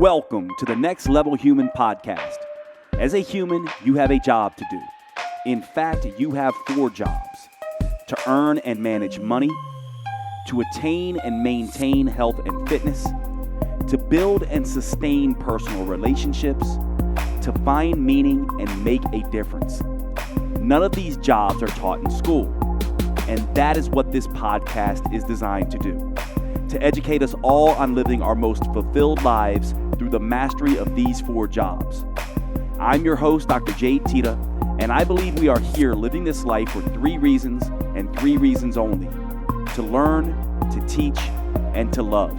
Welcome to the Next Level Human podcast. As a human, you have a job to do. In fact, you have 4 jobs: to earn and manage money, to attain and maintain health and fitness, to build and sustain personal relationships, to find meaning and make a difference. None of these jobs are taught in school, and that is what this podcast is designed to do: to educate us all on living our most fulfilled lives through the mastery of these 4 jobs. I'm your host, Dr. Jade, Teta, and I believe we are here living this life for 3 reasons and 3 reasons only: to learn, to teach, and to love.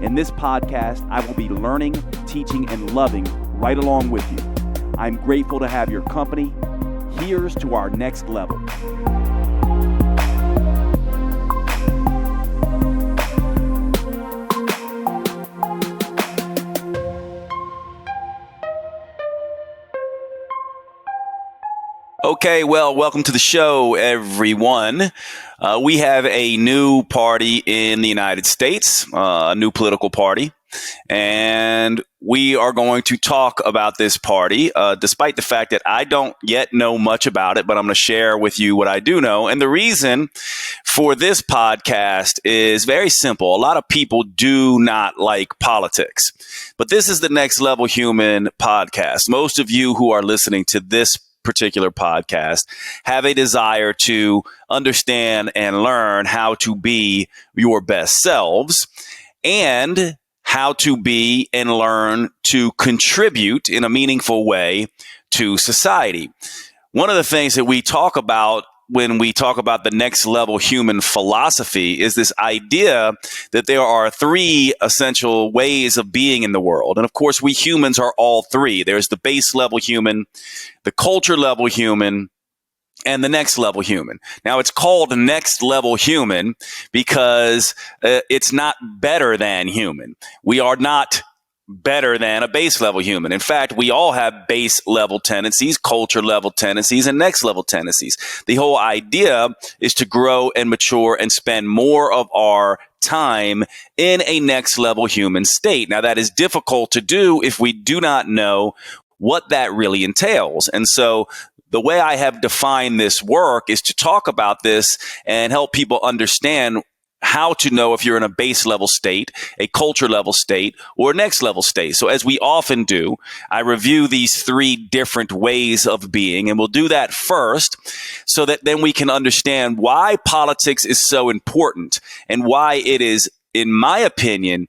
In this podcast, I will be learning, teaching, and loving right along with you. I'm grateful to have your company. Here's to our next level. Okay, well, welcome to the show, everyone. We have a new party in the United States, a new political party, and we are going to talk about this party, despite the fact that I don't yet know much about it, but I'm going to share with you what I do know. And the reason for this podcast is very simple. A lot of people do not like politics, but this is the Next Level Human podcast. Most of you who are listening to this particular podcast have a desire to understand and learn how to be your best selves and how to be and learn to contribute in a meaningful way to society. One of the things that we talk about when we talk about the next level human philosophy is this idea that there are 3 essential ways of being in the world. And of course, we humans are all 3. There's the base level human, the culture level human, and the next level human. Now, it's called next level human because it's not better than human. We are not better than a base level human. In fact, we all have base level tendencies, culture level tendencies, and next level tendencies. The whole idea is to grow and mature and spend more of our time in a next level human state. Now, that is difficult to do if we do not know what that really entails. And so the way I have defined this work is to talk about this and help people understand how to know if you're in a base level state, a culture level state, or a next level state. So as we often do, I review these 3 different ways of being, and we'll do that first so that then we can understand why politics is so important and why it is, in my opinion,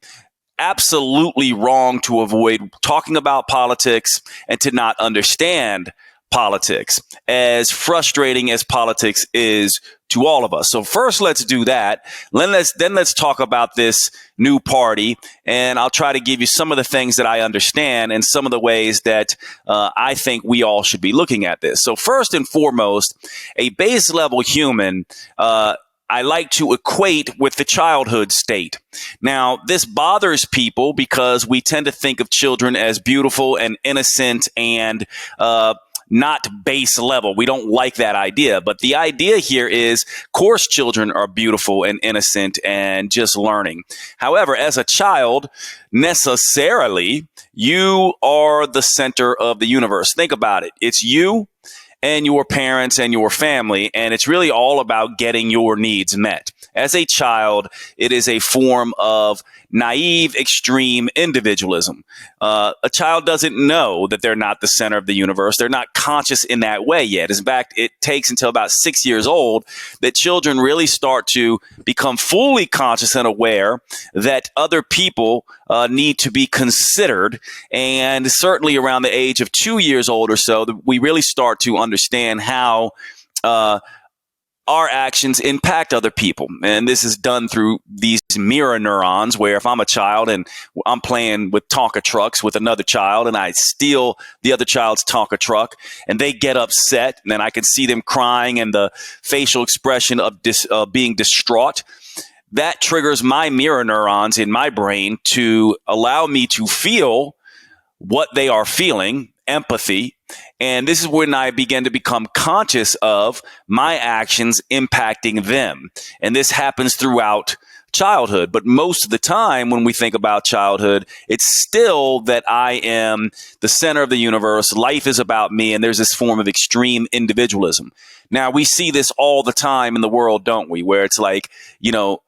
absolutely wrong to avoid talking about politics and to not understand politics, as frustrating as politics is to all of us. So first, let's do that. Then let's talk about this new party, and I'll try to give you some of the things that I understand and some of the ways that I think we all should be looking at this. So first and foremost, a base level human, I like to equate with the childhood state. Now, this bothers people because we tend to think of children as beautiful and innocent and not base level. We don't like that idea. But the idea here is, of course, children are beautiful and innocent and just learning. However, as a child, necessarily, you are the center of the universe. Think about it. It's you and your parents and your family, and it's really all about getting your needs met. As a child, it is a form of naive, extreme individualism. A child doesn't know that they're not the center of the universe. They're not conscious in that way yet. In fact, it takes until about 6 years old that children really start to become fully conscious and aware that other people need to be considered. And certainly around the age of 2 years old or so, we really start to understand how our actions impact other people. And this is done through these mirror neurons, where if I'm a child and I'm playing with Tonka trucks with another child and I steal the other child's Tonka truck and they get upset, and then I can see them crying and the facial expression of being distraught, that triggers my mirror neurons in my brain to allow me to feel what they are feeling, empathy. And this is when I begin to become conscious of my actions impacting them. And this happens throughout childhood. But most of the time when we think about childhood, it's still that I am the center of the universe. Life is about me. And there's this form of extreme individualism. Now, we see this all the time in the world, don't we? Where it's like,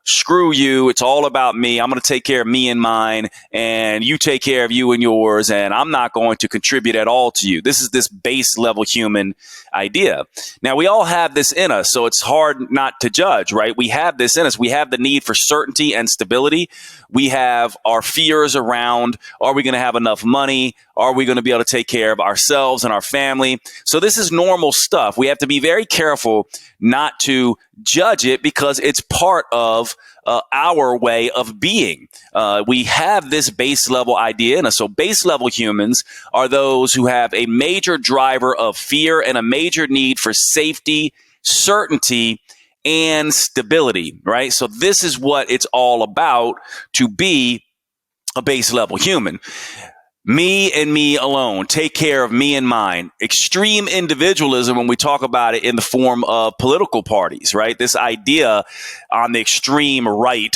screw you. It's all about me. I'm going to take care of me and mine, and you take care of you and yours, and I'm not going to contribute at all to you. This is this base level human idea. Now, we all have this in us, so it's hard not to judge, right? We have this in us. We have the need for certainty and stability. We have our fears around, are we going to have enough money? Are we going to be able to take care of ourselves and our family? So this is normal stuff. We have to be very careful not to judge it because it's part of our way of being. We have this base level idea in us. So base level humans are those who have a major driver of fear and a major need for safety, certainty, and stability, right? So this is what it's all about to be a base level human. Me and me alone, take care of me and mine. Extreme individualism, when we talk about it in the form of political parties, right? This idea on the extreme right,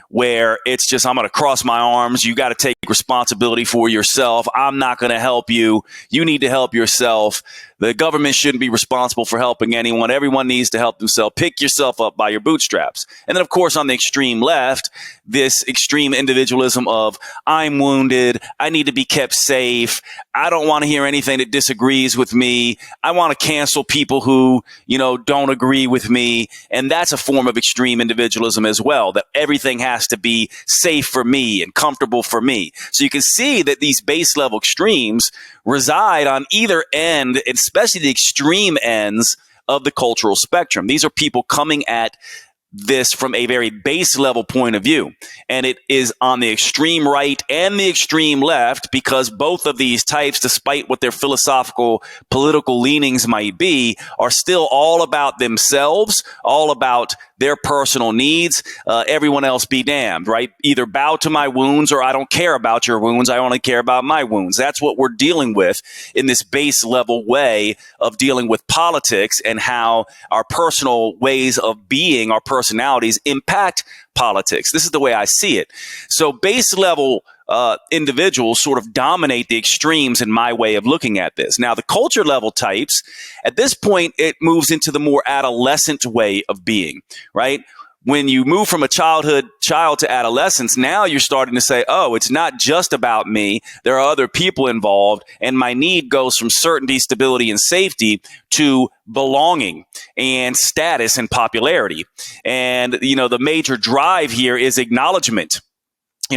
where it's just, I'm going to cross my arms. You got to take responsibility for yourself. I'm not going to help you. You need to help yourself. The government shouldn't be responsible for helping anyone. Everyone needs to help themselves. Pick yourself up by your bootstraps. And then, of course, on the extreme left, this extreme individualism of I'm wounded. I need to be kept safe. I don't want to hear anything that disagrees with me. I want to cancel people who, don't agree with me. And that's a form of extreme individualism as well, that everything has to be safe for me and comfortable for me. So you can see that these base level extremes reside on either end, especially the extreme ends of the cultural spectrum. These are people coming at this from a very base level point of view. And it is on the extreme right and the extreme left, because both of these types, despite what their philosophical, political leanings might be, are still all about themselves, all about their personal needs. Everyone else be damned, right? Either bow to my wounds or I don't care about your wounds. I only care about my wounds. That's what we're dealing with in this base level way of dealing with politics and how our personal ways of being, our personalities impact politics. This is the way I see it. So base level individuals sort of dominate the extremes in my way of looking at this. Now, the culture level types, at this point, it moves into the more adolescent way of being, right? When you move from a child to adolescence, now you're starting to say, oh, it's not just about me. There are other people involved. And my need goes from certainty, stability, and safety to belonging and status and popularity. And, the major drive here is acknowledgement.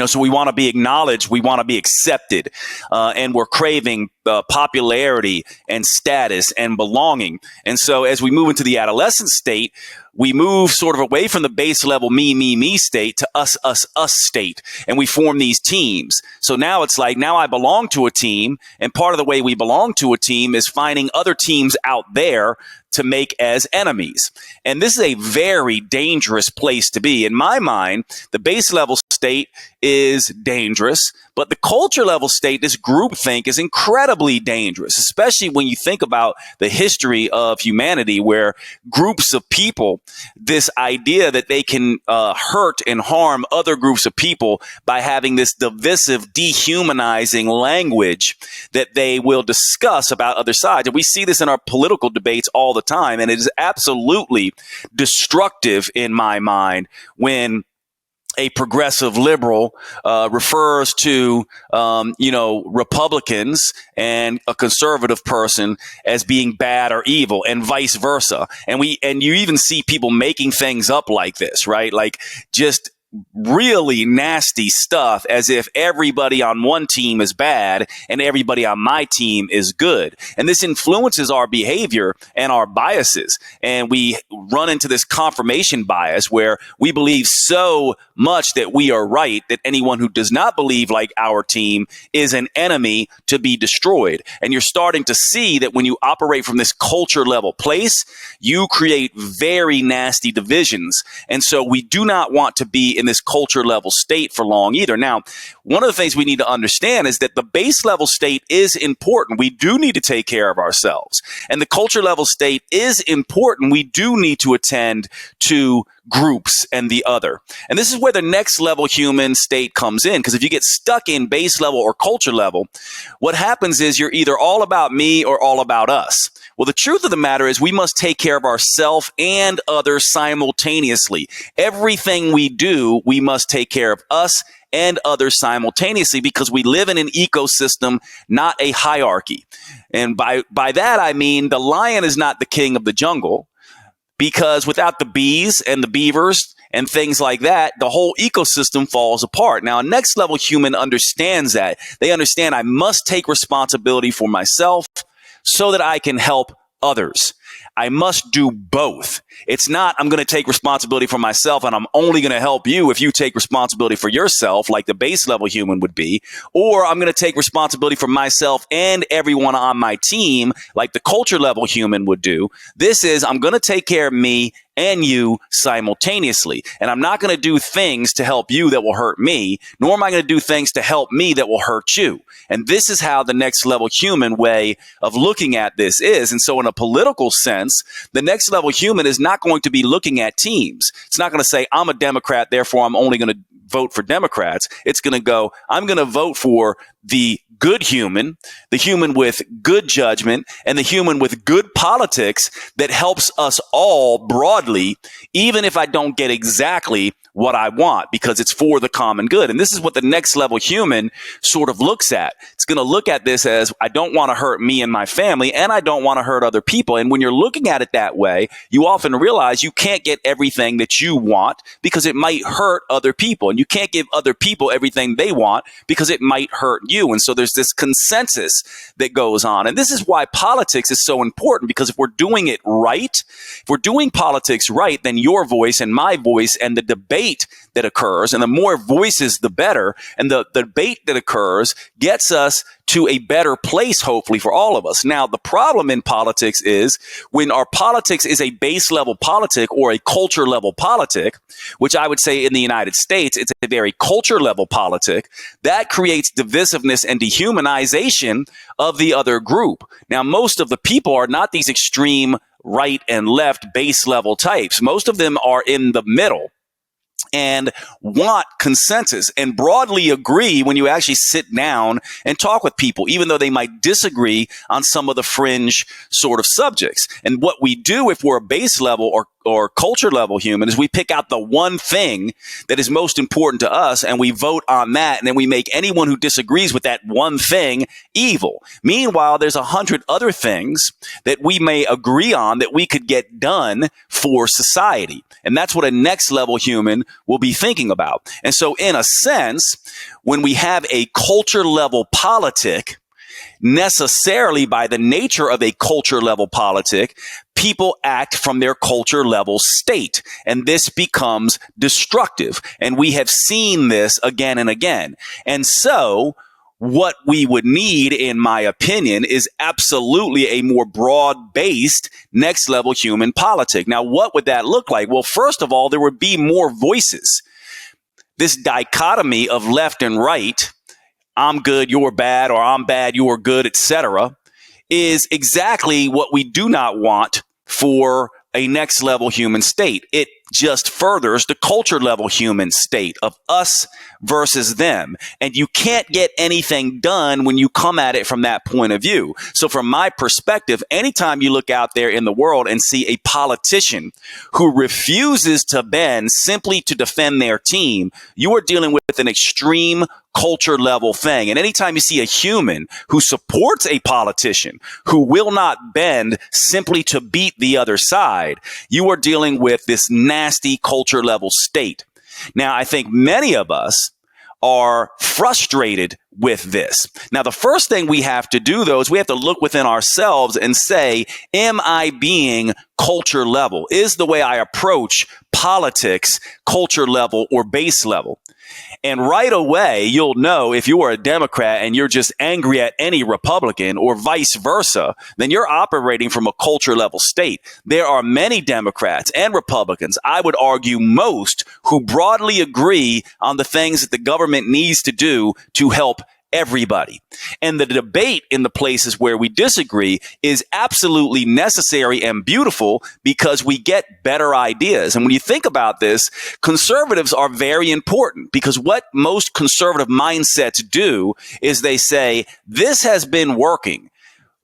So we want to be acknowledged, we want to be accepted, and we're craving popularity and status and belonging. And so as we move into the adolescent state, we move sort of away from the base level me state to us state. And we form these teams. So now it's like, now I belong to a team. And part of the way we belong to a team is finding other teams out there to make as enemies. And this is a very dangerous place to be. In my mind, the base level state is dangerous, but the culture level state, this groupthink, is incredibly dangerous, especially when you think about the history of humanity, where groups of people, this idea that they can hurt and harm other groups of people by having this divisive, dehumanizing language that they will discuss about other sides. And we see this in our political debates all the time, and it is absolutely destructive in my mind when a progressive liberal refers to, Republicans and a conservative person as being bad or evil, and vice versa. And you even see people making things up like this, right? Like just really nasty stuff, as if everybody on one team is bad and everybody on my team is good. And this influences our behavior and our biases. And we run into this confirmation bias where we believe so much that we are right that anyone who does not believe like our team is an enemy to be destroyed. And you're starting to see that when you operate from this culture level place, you create very nasty divisions. And so we do not want to be in in this culture level state for long either. Now, one of the things we need to understand is that the base level state is important. We do need to take care of ourselves. And the culture level state is important. We do need to attend to groups and the other. And this is where the next level human state comes in. Because if you get stuck in base level or culture level, what happens is you're either all about me or all about us. Well, the truth of the matter is we must take care of ourselves and others simultaneously. Everything we do, we must take care of us and others simultaneously because we live in an ecosystem, not a hierarchy. And by that, I mean the lion is not the king of the jungle, because without the bees and the beavers and things like that, the whole ecosystem falls apart. Now, a next level human understands that. They understand I must take responsibility for myself so that I can help others. I must do both. It's not I'm going to take responsibility for myself and I'm only going to help you if you take responsibility for yourself, like the base level human would be, or I'm going to take responsibility for myself and everyone on my team, like the culture level human would do. This is I'm going to take care of me and you simultaneously. And I'm not going to do things to help you that will hurt me, nor am I going to do things to help me that will hurt you. And this is how the next level human way of looking at this is. And so in a political sense, the next level human is not going to be looking at teams. It's not going to say, I'm a Democrat, therefore I'm only going to vote for Democrats. It's going to go, I'm going to vote for the good human, the human with good judgment, and the human with good politics that helps us all broadly, even if I don't get exactly what I want, because it's for the common good. And this is what the next level human sort of looks at. It's going to look at this as, I don't want to hurt me and my family, and I don't want to hurt other people. And when you're looking at it that way, you often realize you can't get everything that you want because it might hurt other people. And you can't give other people everything they want because it might hurt you. And so there's this consensus that goes on. And this is why politics is so important, because if we're doing it right, if we're doing politics right, then your voice and my voice and the debate that occurs, and the more voices, the better. And the debate that occurs gets us to a better place, hopefully, for all of us. Now, the problem in politics is when our politics is a base level politic or a culture level politic, which I would say in the United States, it's a very culture level politic, that creates divisiveness and dehumanization of the other group. Now, most of the people are not these extreme right and left base level types. Most of them are in the middle and want consensus and broadly agree when you actually sit down and talk with people, even though they might disagree on some of the fringe sort of subjects. And what we do if we're a base level or culture level human is we pick out the one thing that is most important to us and we vote on that, and then we make anyone who disagrees with that one thing evil. Meanwhile, there's 100 other things that we may agree on that we could get done for society. And that's what a next level human will be thinking about. And so in a sense, when we have a culture level politic, necessarily by the nature of a culture level politic, people act from their culture level state, and this becomes destructive. And we have seen this again and again. And so what we would need, in my opinion, is absolutely a more broad-based next level human politic. Now, what would that look like? Well, first of all, there would be more voices. This dichotomy of left and right, I'm good, you're bad, or I'm bad, you're good, etc., is exactly what we do not want for a next level human state. It just furthers the culture level human state of us versus them. And you can't get anything done when you come at it from that point of view. So from my perspective, anytime you look out there in the world and see a politician who refuses to bend simply to defend their team, you are dealing with an extreme culture level thing. And anytime you see a human who supports a politician who will not bend simply to beat the other side, you are dealing with this nasty culture level state. Now, I think many of us are frustrated with this. Now, the first thing we have to do, though, is we have to look within ourselves and say, am I being culture level? Is the way I approach politics culture level or base level? And right away, you'll know if you are a Democrat and you're just angry at any Republican or vice versa, then you're operating from a culture level state. There are many Democrats and Republicans, I would argue most, who broadly agree on the things that the government needs to do to help everybody. And the debate in the places where we disagree is absolutely necessary and beautiful because we get better ideas. And when you think about this, conservatives are very important because what most conservative mindsets do is they say, this has been working.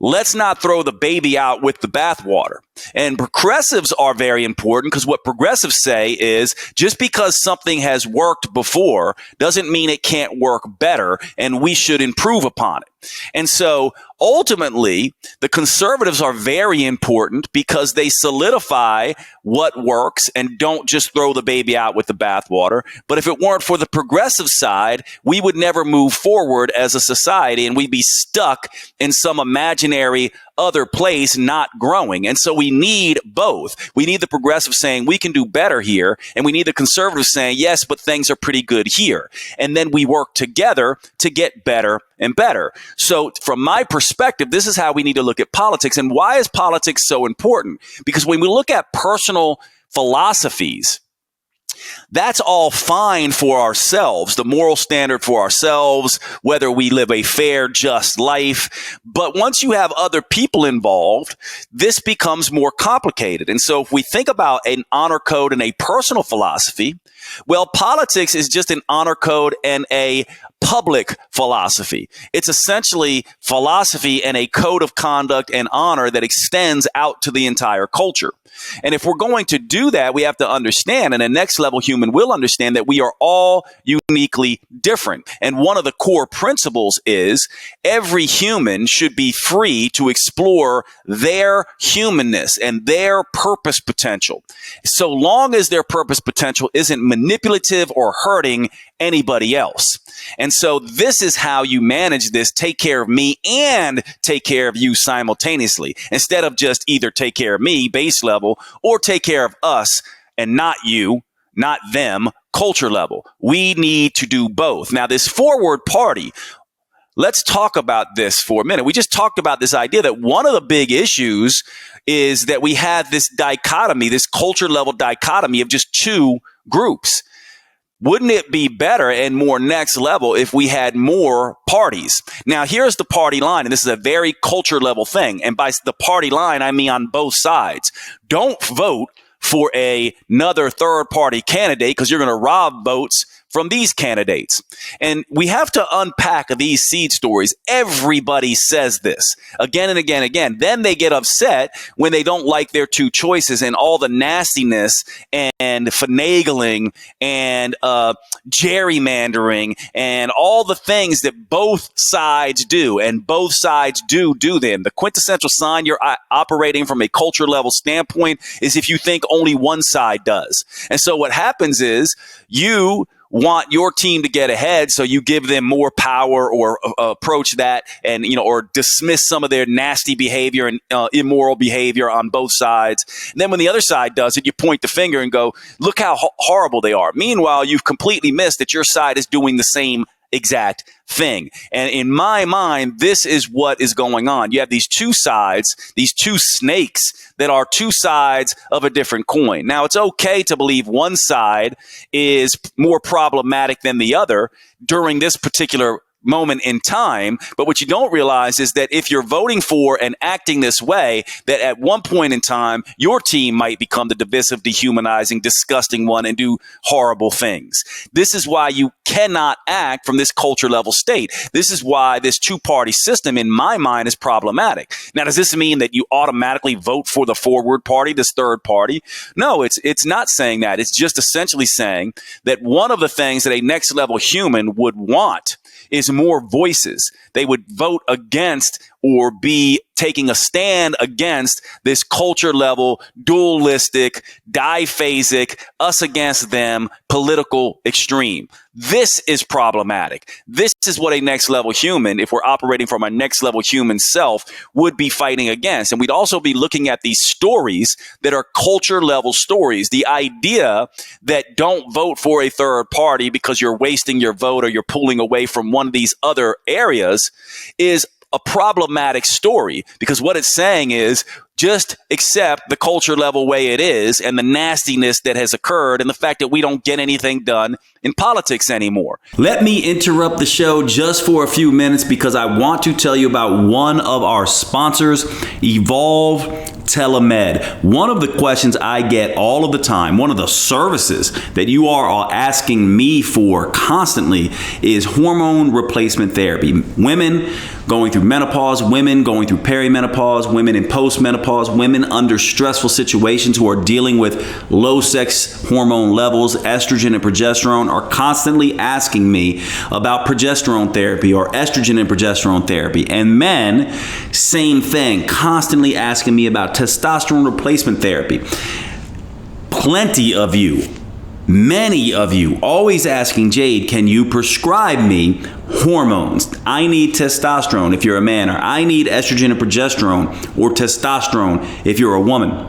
Let's not throw the baby out with the bathwater. And progressives are very important because what progressives say is just because something has worked before doesn't mean it can't work better, and we should improve upon it. And so ultimately, the conservatives are very important because they solidify what works and don't just throw the baby out with the bathwater. But if it weren't for the progressive side, we would never move forward as a society and we'd be stuck in some imaginary other place, not growing. And so we need both. We need the progressive saying we can do better here, and we need the conservative saying, yes, but things are pretty good here. And then we work together to get better and better. So from my perspective, this is how we need to look at politics. And why is politics so important? Because when we look at personal philosophies, that's all fine for ourselves, the moral standard for ourselves, whether we live a fair, just life. But once you have other people involved, this becomes more complicated. And so if we think about an honor code and a personal philosophy, well, politics is just an honor code and a public philosophy. It's essentially philosophy and a code of conduct and honor that extends out to the entire culture. And if we're going to do that, we have to understand, and a next level human will understand, that we are all uniquely different. And one of the core principles is every human should be free to explore their humanness and their purpose potential, so long as their purpose potential isn't manipulative or hurting anybody else. And so this is how you manage this: take care of me and take care of you simultaneously, instead of just either take care of me, base level, or take care of us and not you, not them, culture level. We need to do both. Now, this forward party, let's talk about this for a minute. We just talked about this idea that one of the big issues is that we have this dichotomy, this culture level dichotomy of just two groups. Wouldn't it be better and more next level if we had more parties? Now, here's the party line, and this is a very culture level thing. And by the party line, I mean on both sides. Don't vote for another third party candidate because you're going to rob votes from these candidates. And we have to unpack these seed stories. Everybody says this again and again and again. Then they get upset when they don't like their two choices and all the nastiness and finagling and gerrymandering and all the things that both sides do, and both sides do them. The quintessential sign you're operating from a culture level standpoint is if you think only one side does. And so what happens is you want your team to get ahead, so you give them more power or approach that and, or dismiss some of their nasty behavior and immoral behavior on both sides. And then when the other side does it, you point the finger and go, look how horrible they are. Meanwhile, you've completely missed that your side is doing the same exact thing. And in my mind, this is what is going on. You have these two sides, these two snakes that are two sides of a different coin. Now, it's okay to believe one side is more problematic than the other during this particular moment in time. But what you don't realize is that if you're voting for and acting this way, that at one point in time, your team might become the divisive, dehumanizing, disgusting one and do horrible things. This is why you cannot act from this culture level state. This is why this two-party system, in my mind, is problematic. Now, does this mean that you automatically vote for the forward party, this third party? No, it's not saying that. It's just essentially saying that one of the things that a next level human would want is more voices. They would vote against or be taking a stand against this culture level, dualistic, diphasic, us against them political extreme. This is problematic. This is what a next level human, if we're operating from our next level human self, would be fighting against. And we'd also be looking at these stories that are culture level stories. The idea that don't vote for a third party because you're wasting your vote or you're pulling away from one of these other areas is a problematic story, because what it's saying is just accept the culture level way it is and the nastiness that has occurred and the fact that we don't get anything done in politics anymore. Let me interrupt the show just for a few minutes because I want to tell you about one of our sponsors, Evolve Telemed. One of the questions I get all of the time, one of the services that you are asking me for constantly is hormone replacement therapy. Women going through menopause, women going through perimenopause, women in postmenopause, women under stressful situations who are dealing with low sex hormone levels, estrogen and progesterone, are constantly asking me about progesterone therapy or estrogen and progesterone therapy. And men, same thing, constantly asking me about testosterone replacement therapy. Plenty of you, many of you, always asking, Jade, can you prescribe me hormones? I need testosterone if you're a man, or I need estrogen and progesterone or testosterone if you're a woman.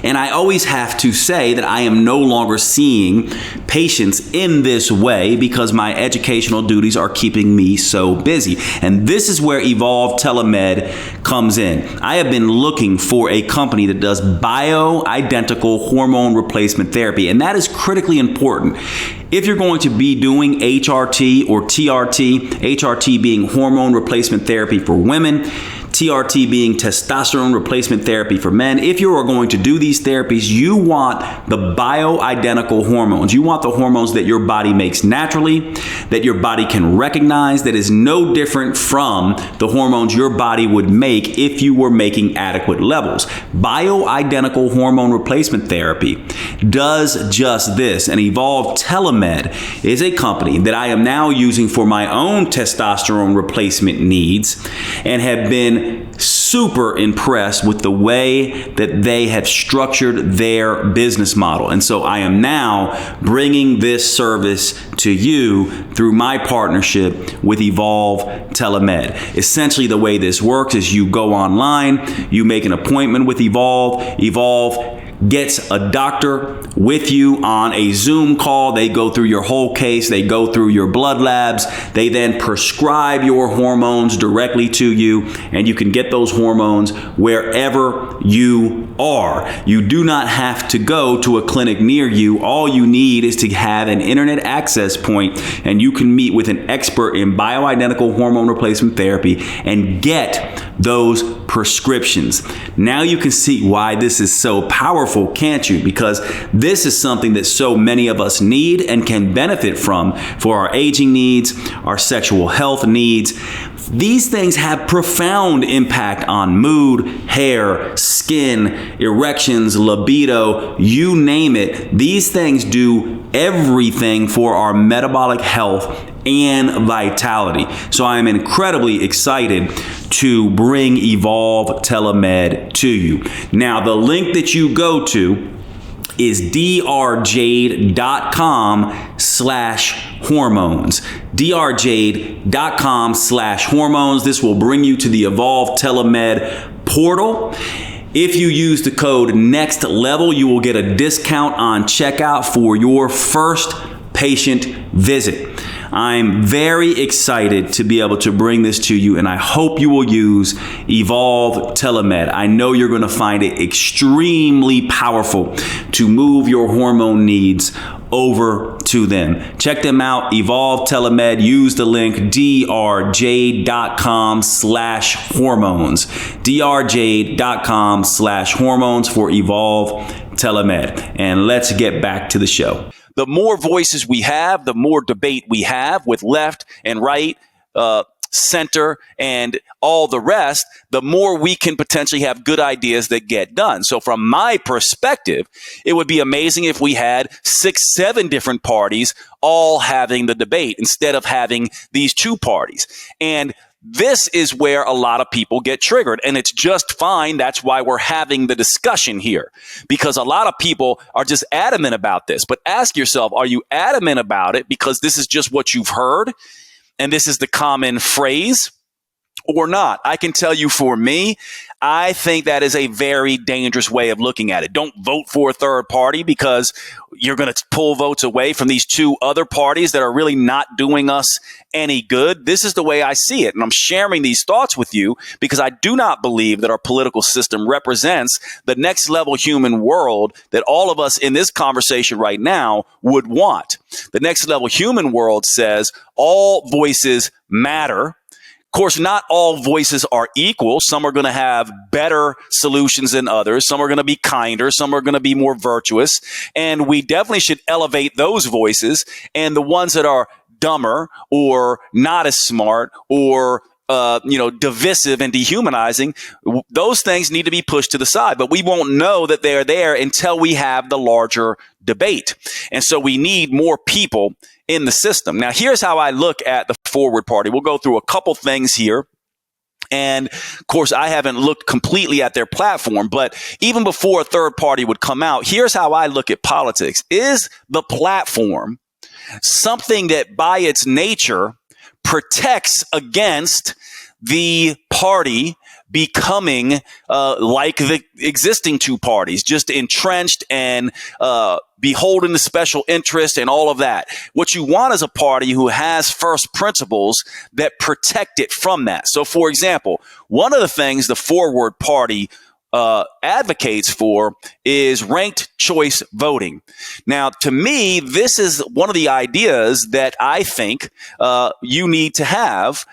And I always have to say that I am no longer seeing patients in this way because my educational duties are keeping me so busy. And this is where Evolve Telemed comes in. I have been looking for a company that does bioidentical hormone replacement therapy, and that is critically important. If you're going to be doing HRT or TRT, HRT being hormone replacement therapy for women, TRT being testosterone replacement therapy for men. If you are going to do these therapies, you want the bioidentical hormones. You want the hormones that your body makes naturally, that your body can recognize, that is no different from the hormones your body would make if you were making adequate levels. Bioidentical hormone replacement therapy does just this. And Evolve Telemed is a company that I am now using for my own testosterone replacement needs and have been super impressed with the way that they have structured their business model. And so I am now bringing this service to you through my partnership with Evolve Telemed. Essentially, the way this works is you go online, you make an appointment with Evolve. Evolve gets a doctor with you on a Zoom call. They go through your whole case. They go through your blood labs. They then prescribe your hormones directly to you, and you can get those hormones wherever you are. You do not have to go to a clinic near you. All you need is to have an internet access point, and you can meet with an expert in bioidentical hormone replacement therapy and get those prescriptions. Now you can see why this is so powerful, can't you? Because this is something that so many of us need and can benefit from for our aging needs, our sexual health needs. These things have profound impact on mood, hair, skin, erections, libido, you name it. These things do everything for our metabolic health and vitality. So I am incredibly excited to bring Evolve Telemed to you. Now, the link that you go to is drjade.com/hormones. drjade.com/hormones. This will bring you to the Evolve Telemed portal. If you use the code Next Level, you will get a discount on checkout for your first patient visit. I'm very excited to be able to bring this to you, and I hope you will use Evolve Telemed. I know you're going to find it extremely powerful to move your hormone needs over to them. Check them out, Evolve Telemed. Use the link drjade.com/hormones. drjade.com/hormones for Evolve Telemed. And let's get back to the show. The more voices we have, the more debate we have with left and right, center, and all the rest, the more we can potentially have good ideas that get done. So from my perspective, it would be amazing if we had 6, 7 different parties all having the debate instead of having these 2 parties. And This is where a lot of people get triggered, and it's just fine. That's why we're having the discussion here, because a lot of people are just adamant about this. But ask yourself, are you adamant about it because this is just what you've heard and this is the common phrase, or not? I can tell you, for me, I think that is a very dangerous way of looking at it. Don't vote for a third party because you're going to pull votes away from these two other parties that are really not doing us any good. This is the way I see it. And I'm sharing these thoughts with you because I do not believe that our political system represents the next level human world that all of us in this conversation right now would want. The next level human world says all voices matter. Of course, not all voices are equal. Some are going to have better solutions than others. Some are going to be kinder. Some are going to be more virtuous. And we definitely should elevate those voices. And the ones that are dumber or not as smart or divisive and dehumanizing, those things need to be pushed to the side. But we won't know that they're there until we have the larger debate. And so we need more people in the system. Now, here's how I look at the Forward Party. We'll go through a couple things here. And of course, I haven't looked completely at their platform, but even before a third party would come out, here's how I look at politics. Is the platform something that by its nature protects against the party becoming like the existing two parties, just entrenched and beholden to special interest and all of that? What you want is a party who has first principles that protect it from that. So, for example, one of the things the Forward Party advocates for is ranked choice voting. Now, to me, this is one of the ideas that I think you need to have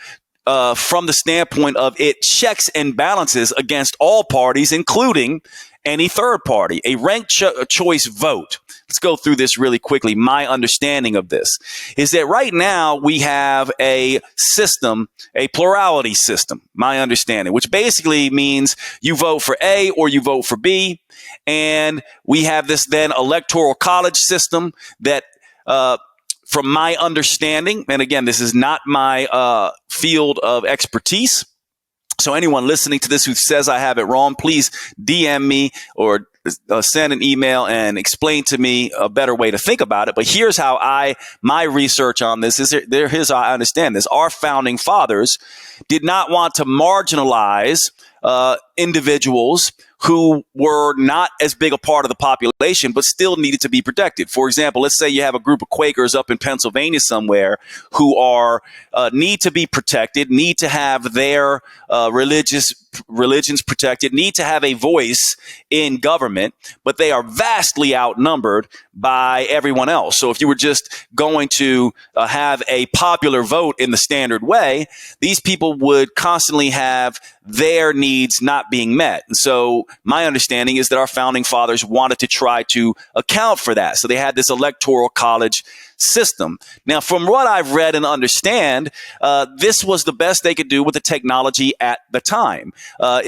from the standpoint of it checks and balances against all parties, including any third party. A ranked choice vote. Let's go through this really quickly. My understanding of this is that right now we have a system, a plurality system, my understanding, which basically means you vote for A or you vote for B. And we have this then electoral college system that, from my understanding, and again, this is not my field of expertise, so anyone listening to this who says I have it wrong, please DM me or send an email and explain to me a better way to think about it. But here's how my research on this is. Here's how I understand this. Our founding fathers did not want to marginalize individuals who were not as big a part of the population, but still needed to be protected. For example, let's say you have a group of Quakers up in Pennsylvania somewhere who are need to be protected, need to have their religions protected, need to have a voice in government, but they are vastly outnumbered by everyone else. So if you were just going to have a popular vote in the standard way, these people would constantly have their needs not being met. And so my understanding is that our founding fathers wanted to try to account for that. So they had this electoral college system. Now, from what I've read and understand, this was the best they could do with the technology at the time.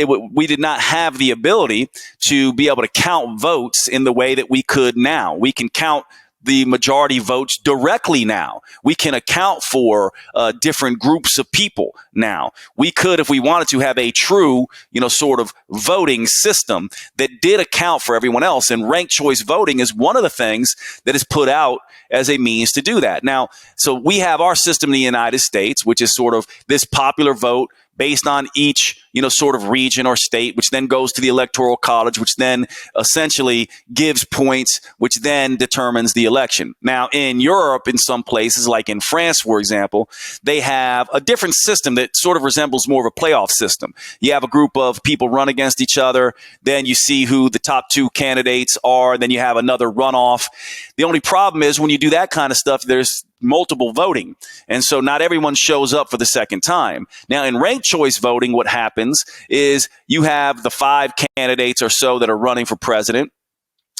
We did not have the ability to be able to count votes in the way that we could now. We can count the majority votes directly now. We can account for different groups of people now. We could, if we wanted to, have a true, sort of voting system that did account for everyone else. And ranked choice voting is one of the things that is put out as a means to do that. Now, so we have our system in the United States, which is sort of this popular vote based on each, sort of region or state, which then goes to the electoral college, which then essentially gives points, which then determines the election. Now, in Europe, in some places, like in France, for example, they have a different system that sort of resembles more of a playoff system. You have a group of people run against each other, then you see who the top two candidates are, then you have another runoff. The only problem is when you do that kind of stuff, there's multiple voting. And so not everyone shows up for the second time. Now, in ranked choice voting, what happens is you have the 5 candidates or so that are running for president,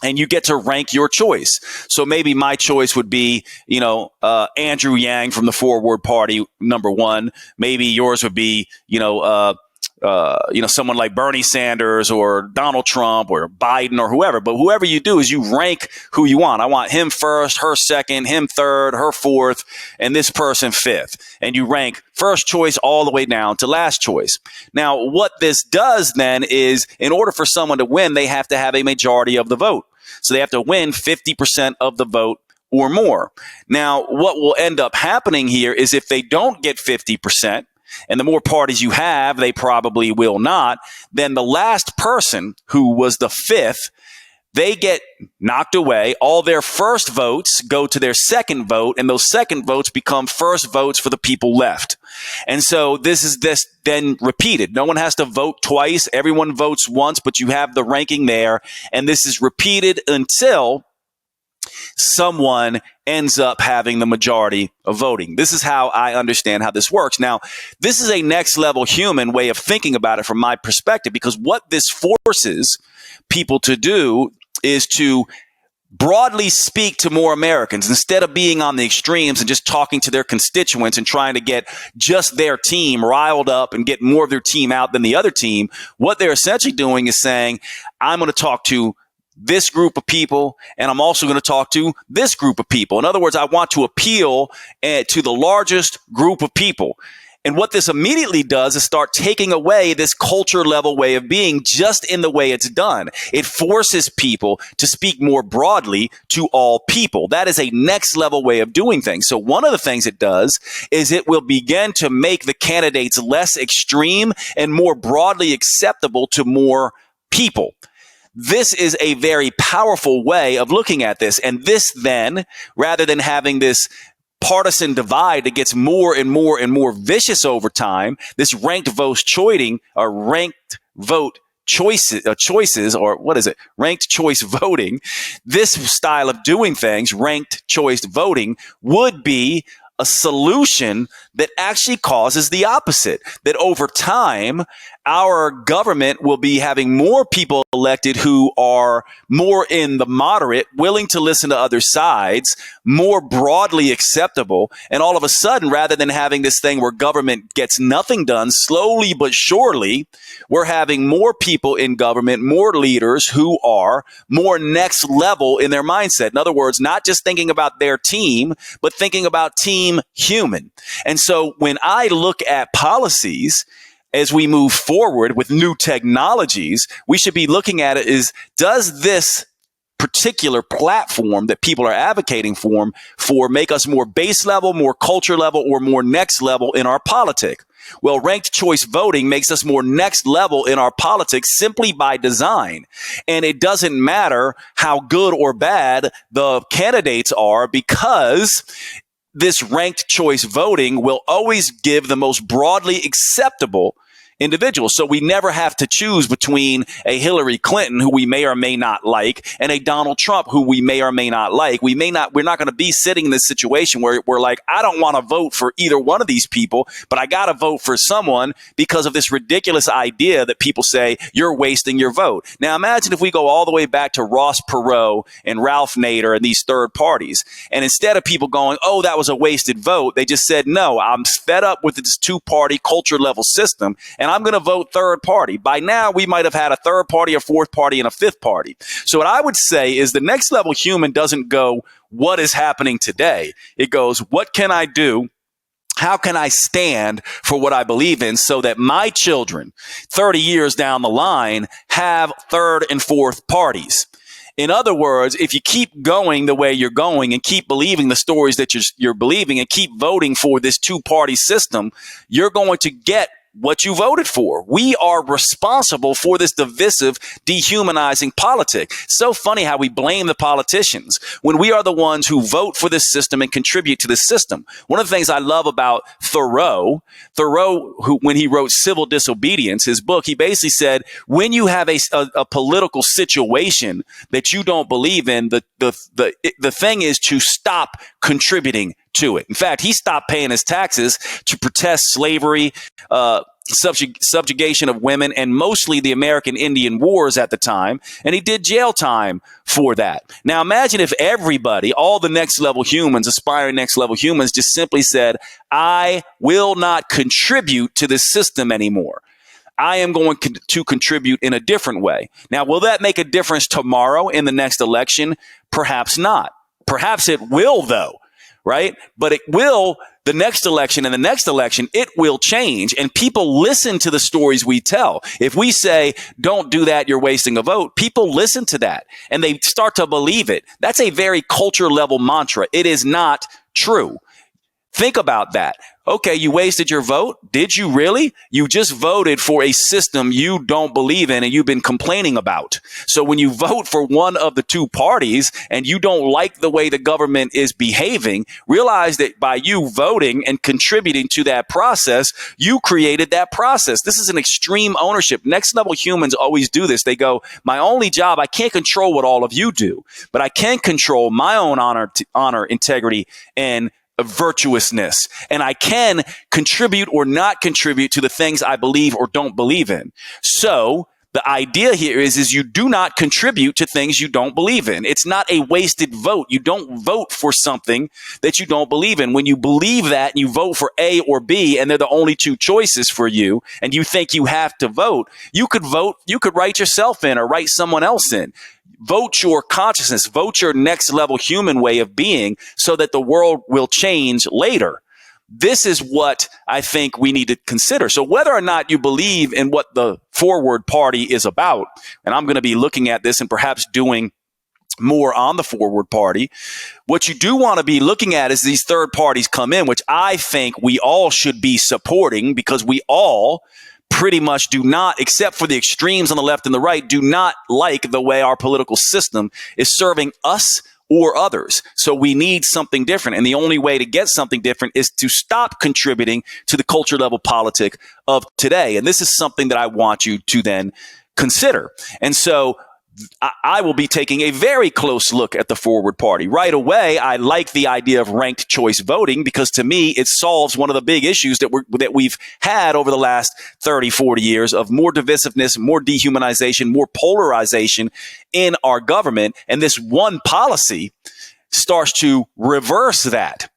and you get to rank your choice. So maybe my choice would be, Andrew Yang from the Forward Party, number 1. Maybe yours would be, someone like Bernie Sanders or Donald Trump or Biden or whoever. But whoever you do is you rank who you want. I want him first, her second, him third, her fourth, and this person fifth. And you rank first choice all the way down to last choice. Now, what this does then is in order for someone to win, they have to have a majority of the vote. So they have to win 50% of the vote or more. Now, what will end up happening here is if they don't get 50%, and the more parties you have, they probably will not, then the last person who was the fifth, they get knocked away. All their first votes go to their second vote, and those second votes become first votes for the people left. And so this then repeated. No one has to vote twice. Everyone votes once, but you have the ranking there. And this is repeated until someone ends up having the majority of voting. This is how I understand how this works. Now, this is a next level human way of thinking about it from my perspective, because what this forces people to do is to broadly speak to more Americans instead of being on the extremes and just talking to their constituents and trying to get just their team riled up and get more of their team out than the other team. What they're essentially doing is saying, I'm going to talk to this group of people, and I'm also going to talk to this group of people. In other words, I want to appeal to the largest group of people. And what this immediately does is start taking away this culture level way of being just in the way it's done. It forces people to speak more broadly to all people. That is a next level way of doing things. So one of the things it does is it will begin to make the candidates less extreme and more broadly acceptable to more people. This is a very powerful way of looking at this. And this then, rather than having this partisan divide that gets more and more and more vicious over time, this ranked vote choice voting, this style of doing things, ranked choice voting, would be a solution that actually causes the opposite, that over time, our government will be having more people elected who are more in the moderate, willing to listen to other sides, more broadly acceptable. And all of a sudden, rather than having this thing where government gets nothing done, slowly but surely, we're having more people in government, more leaders who are more next level in their mindset. In other words, not just thinking about their team, but thinking about team human. And so when I look at policies, as we move forward with new technologies, we should be looking at it is, does this particular platform that people are advocating for make us more base level, more culture level, or more next level in our politic? Well, ranked choice voting makes us more next level in our politics simply by design. And it doesn't matter how good or bad the candidates are, because this ranked choice voting will always give the most broadly acceptable individuals. So we never have to choose between a Hillary Clinton, who we may or may not like, and a Donald Trump, who we may or may not like. We're not going to be sitting in this situation where we're like, I don't want to vote for either one of these people, but I got to vote for someone because of this ridiculous idea that people say you're wasting your vote. Now, imagine if we go all the way back to Ross Perot and Ralph Nader and these third parties. And instead of people going, oh, that was a wasted vote, they just said, no, I'm fed up with this two-party culture level system, and I'm going to vote third party. By now, we might have had a third party, a fourth party, and a fifth party. So what I would say is the next level human doesn't go, what is happening today? It goes, what can I do? How can I stand for what I believe in so that my children, 30 years down the line, have third and fourth parties? In other words, if you keep going the way you're going and keep believing the stories that you're believing and keep voting for this two-party system, you're going to get what you voted for. We are responsible for this divisive, dehumanizing politic. It's so funny how we blame the politicians when we are the ones who vote for this system and contribute to this system. One of the things I love about Thoreau, who, when he wrote Civil Disobedience, his book, he basically said, when you have a political situation that you don't believe in, the thing is to stop contributing to it. In fact, he stopped paying his taxes to protest slavery, subjugation of women, and mostly the American Indian Wars at the time. And he did jail time for that. Now, imagine if everybody, all the next level humans, aspiring next level humans, just simply said, I will not contribute to this system anymore. I am going to contribute in a different way. Now, will that make a difference tomorrow in the next election? Perhaps not. Perhaps it will, though, right? But it will, the next election and the next election, it will change. And people listen to the stories we tell. If we say, don't do that, you're wasting a vote, people listen to that and they start to believe it. That's a very culture level mantra. It is not true. Think about that. Okay, you wasted your vote. Did you really? You just voted for a system you don't believe in and you've been complaining about. So when you vote for one of the two parties and you don't like the way the government is behaving, realize that by you voting and contributing to that process, you created that process. This is an extreme ownership. Next level humans always do this. They go, my only job, I can't control what all of you do, but I can control my own honor, integrity, and virtuousness. And I can contribute or not contribute to the things I believe or don't believe in. So the idea here is you do not contribute to things you don't believe in. It's not a wasted vote. You don't vote for something that you don't believe in. When you believe that and you vote for A or B and they're the only two choices for you and you think you have to vote, you could write yourself in or write someone else in. Vote your consciousness, vote your next level human way of being so that the world will change later. This is what I think we need to consider. So whether or not you believe in what the Forward Party is about, and I'm going to be looking at this and perhaps doing more on the Forward Party, what you do want to be looking at is these third parties come in, which I think we all should be supporting because we all pretty much do not, except for the extremes on the left and the right, do not like the way our political system is serving us or others. So we need something different. And the only way to get something different is to stop contributing to the culture level politic of today. And this is something that I want you to then consider. And so I will be taking a very close look at the Forward Party. Right away, I like the idea of ranked choice voting because to me, it solves one of the big issues that we've had over the last 30, 40 years of more divisiveness, more dehumanization, more polarization in our government. And this one policy starts to reverse that.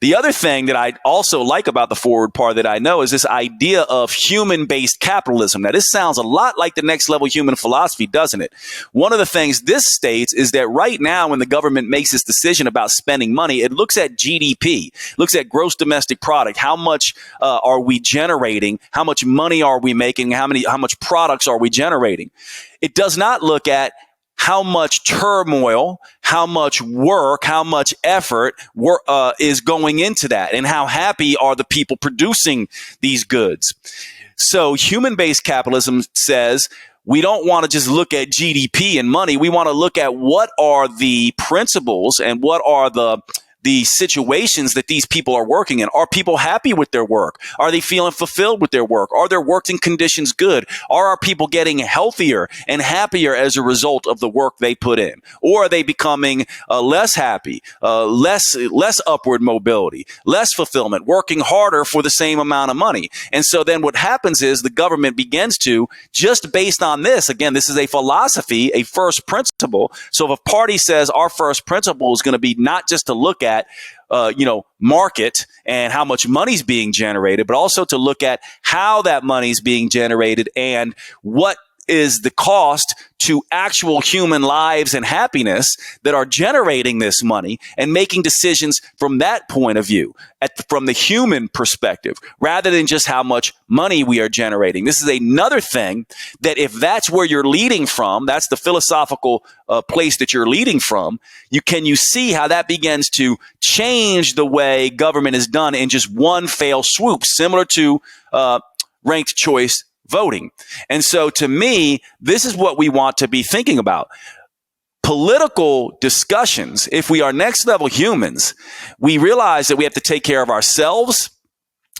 The other thing that I also like about the Forward Party that I know is this idea of human-based capitalism. Now, this sounds a lot like the next level human philosophy, doesn't it? One of the things this states is that right now when the government makes this decision about spending money, it looks at GDP, looks at gross domestic product. How much are we generating? How much money are we making? How much products are we generating? It does not look at how much turmoil, how much work, how much effort is going into that, and how happy are the people producing these goods. So human-based capitalism says we don't want to just look at GDP and money. We want to look at what are the principles and what are the situations that these people are working in. Are people happy with their work? Are they feeling fulfilled with their work? Are their working conditions good? Are our people getting healthier and happier as a result of the work they put in? Or are they becoming less happy, less upward mobility, less fulfillment, working harder for the same amount of money? And so then what happens is the government begins to, just based on this, again, this is a philosophy, a first principle. So if a party says our first principle is going to be not just to look at market and how much money's being generated, but also to look at how that money's being generated and what is the cost to actual human lives and happiness that are generating this money, and making decisions from that point of view, from the human perspective, rather than just how much money we are generating. This is another thing that if that's where you're leading from, that's the philosophical place that you're leading from, you see how that begins to change the way government is done in just one fell swoop, similar to ranked choice voting. And so to me, this is what we want to be thinking about. Political discussions, if we are next level humans, we realize that we have to take care of ourselves,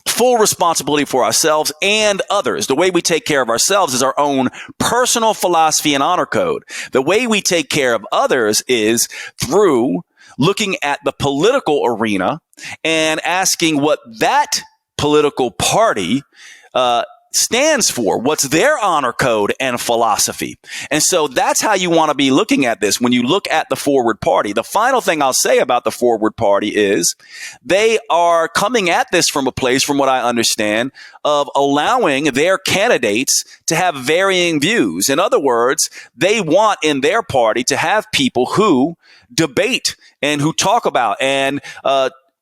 full responsibility for ourselves and others. The way we take care of ourselves is our own personal philosophy and honor code. The way we take care of others is through looking at the political arena and asking what that political party stands for, what's their honor code and philosophy. And so that's how you want to be looking at this when you look at the Forward Party. The final thing I'll say about the Forward Party is they are coming at this from a place, from what I understand, of allowing their candidates to have varying views. In other words, they want in their party to have people who debate and who talk about and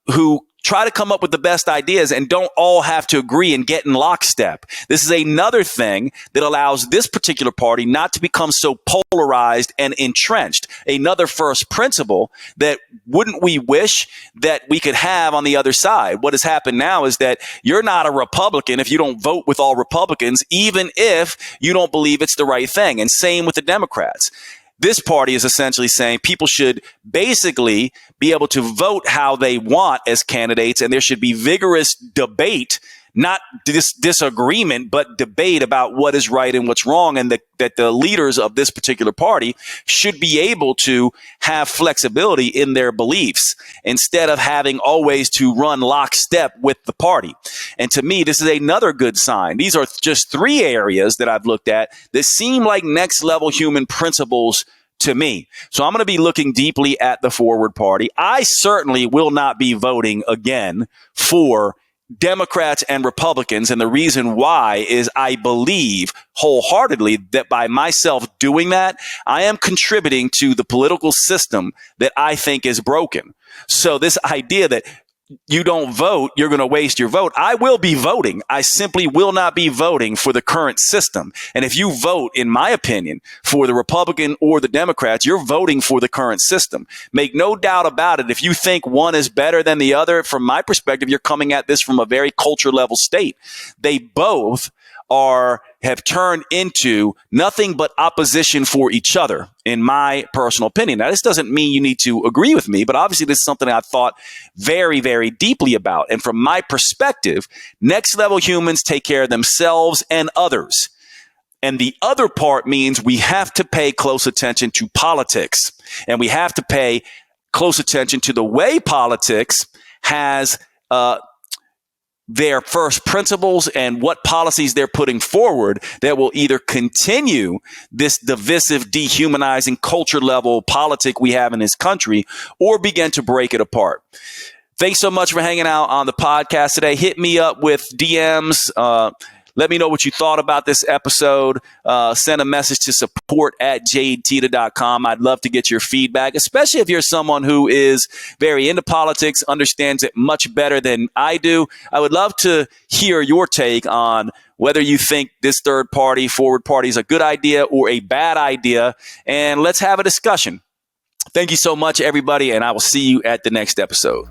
who try to come up with the best ideas and don't all have to agree and get in lockstep. This is another thing that allows this particular party not to become so polarized and entrenched. Another first principle that wouldn't we wish that we could have on the other side. What has happened now is that you're not a Republican if you don't vote with all Republicans, even if you don't believe it's the right thing. And same with the Democrats. This party is essentially saying people should basically be able to vote how they want as candidates, and there should be vigorous debate, not disagreement, but debate about what is right and what's wrong, and that the leaders of this particular party should be able to have flexibility in their beliefs instead of having always to run lockstep with the party. And to me, this is another good sign. These are just 3 areas that I've looked at that seem like next level human principles to me. So I'm going to be looking deeply at the Forward Party. I certainly will not be voting again for Democrats and Republicans. And the reason why is I believe wholeheartedly that by myself doing that, I am contributing to the political system that I think is broken. So this idea that you don't vote, you're going to waste your vote. I will be voting. I simply will not be voting for the current system. And if you vote, in my opinion, for the Republican or the Democrats, you're voting for the current system. Make no doubt about it. If you think one is better than the other, from my perspective, you're coming at this from a very culture level state. They both have turned into nothing but opposition for each other, in my personal opinion. Now, this doesn't mean you need to agree with me, but obviously this is something I've thought very, very deeply about. And from my perspective, next level humans take care of themselves and others. And the other part means we have to pay close attention to politics, and we have to pay close attention to the way politics has their first principles and what policies they're putting forward that will either continue this divisive, dehumanizing culture level politic we have in this country or begin to break it apart. Thanks so much for hanging out on the podcast today. Hit me up with DMs. Let me know what you thought about this episode. Send a message to support@jadeteta.com. I'd love to get your feedback, especially if you're someone who is very into politics, understands it much better than I do. I would love to hear your take on whether you think this third party, Forward Party, is a good idea or a bad idea. And let's have a discussion. Thank you so much, everybody, and I will see you at the next episode.